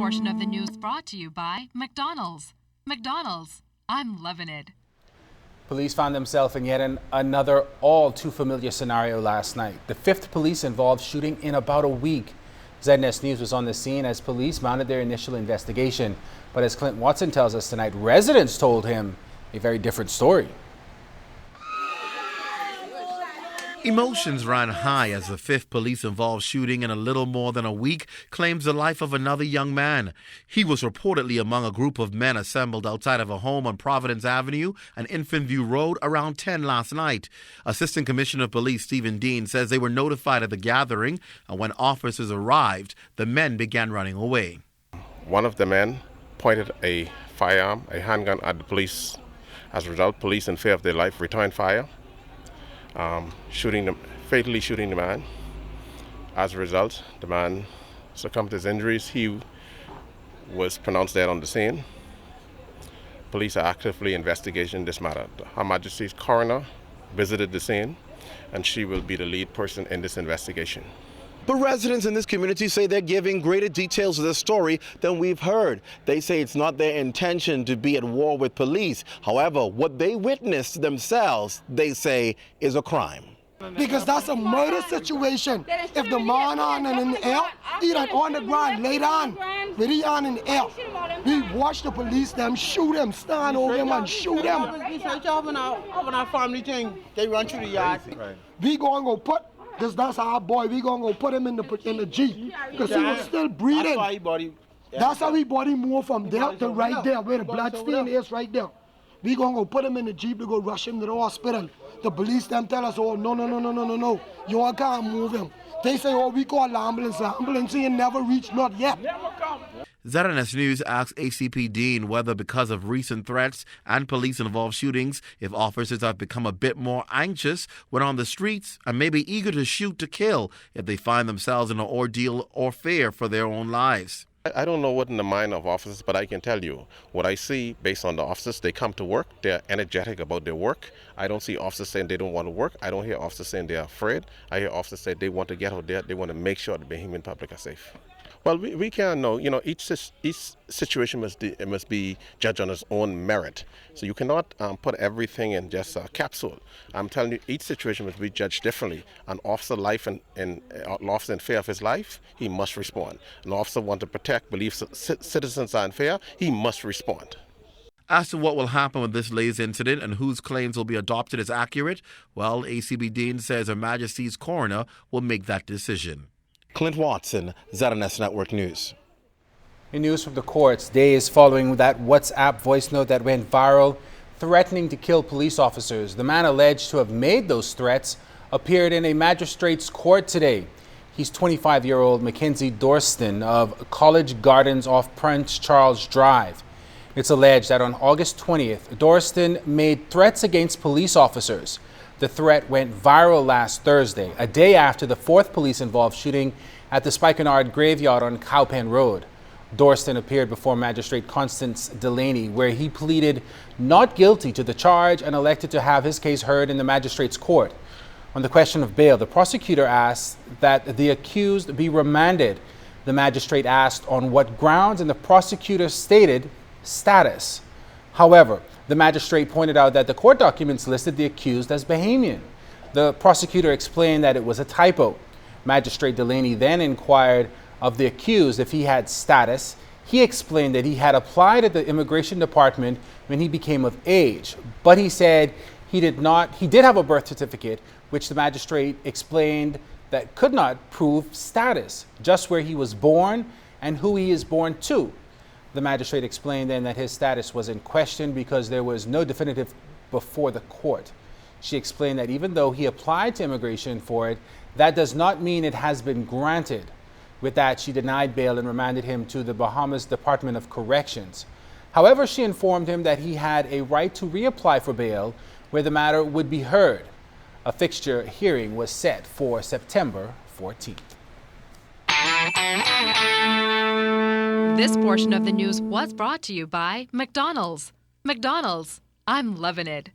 portion of the news brought to you by McDonald's. McDonald's, I'm loving it. Police found themselves in yet another all too familiar scenario last night. The fifth police-involved shooting in about a week. ZNS News was on the scene as police mounted their initial investigation. But as Clint Watson tells us tonight, residents told him a very different story. Emotions ran high as the fifth police-involved shooting in a little more than a week claims the life of another young man. He was reportedly among a group of men assembled outside of a home on Providence Avenue and Infant View Road around 10 last night. Assistant Commissioner of Police Stephen Dean says they were notified of the gathering, and when officers arrived, the men began running away. One of the men pointed a firearm, a handgun, at the police. As a result, police, in fear of their life, returned fire. Fatally shooting the man. As a result, the man succumbed to his injuries. He was pronounced dead on the scene. Police are actively investigating this matter. Her Majesty's coroner visited the scene, and she will be the lead person in this investigation. But residents in this community say they're giving greater details of the story than we've heard. They say it's not their intention to be at war with police. However, what they witnessed themselves, they say, is a crime. Because that's a murder situation. If the man on and in the air, he done on the ground, lay down, but he on in the air. We watch the police, them shoot him, stand over him and shoot him. We search up on our family thing. They run through the yard. We gonna go put, because that's our boy, we gonna go put him in the Jeep. Because he was still breathing. That's how he body moved from there to right there, where the blood stain is right there. We gonna go put him in the Jeep to go rush him to the hospital. The police them tell us, oh, no, you all can't move him. They say, oh, we call ambulance. The ambulance ain't never reached, not yet. ZNS News asked ACP Dean whether because of recent threats and police-involved shootings, if officers have become a bit more anxious when on the streets and maybe eager to shoot to kill if they find themselves in an ordeal or fear for their own lives. I don't know what in the mind of officers, but I can tell you what I see based on the officers. They come to work. They're energetic about their work. I don't see officers saying they don't want to work. I don't hear officers saying they're afraid. I hear officers say they want to get out there. They want to make sure the Bahamian public are safe. Well, we can't know. You know, each situation must be judged on its own merit. So you cannot put everything in just a capsule. I'm telling you, each situation must be judged differently. An officer life and officer in fear of his life, he must respond. An officer want to protect, believes citizens are unfair, he must respond. As to what will happen with this latest incident and whose claims will be adopted as accurate, well, ACB Dean says Her Majesty's coroner will make that decision. Clint Watson, ZNS Network News. In news from the courts, days following that WhatsApp voice note that went viral, threatening to kill police officers, the man alleged to have made those threats appeared in a magistrate's court today. He's 25-year-old Mackenzie Dorston of College Gardens off Prince Charles Drive. It's alleged that on August 20th, Dorston made threats against police officers. The threat went viral last Thursday, a day after the fourth police-involved shooting at the Spikenard Graveyard on Cowpen Road. Dorston appeared before Magistrate Constance Delaney, where he pleaded not guilty to the charge and elected to have his case heard in the magistrate's court. On the question of bail, the prosecutor asked that the accused be remanded. The magistrate asked on what grounds, and the prosecutor stated status. However, the magistrate pointed out that the court documents listed the accused as Bahamian. The prosecutor explained that it was a typo. Magistrate Delaney then inquired of the accused if he had status. He explained that he had applied at the immigration department when he became of age, but he said he did have a birth certificate, which the magistrate explained that could not prove status, just where he was born and who he is born to. The magistrate explained then that his status was in question because there was no definitive before the court. She explained that even though he applied to immigration for it, that does not mean it has been granted. With that, she denied bail and remanded him to the Bahamas Department of Corrections. However, she informed him that he had a right to reapply for bail where the matter would be heard. A fixture hearing was set for September 14th. This portion of the news was brought to you by McDonald's. McDonald's, I'm loving it.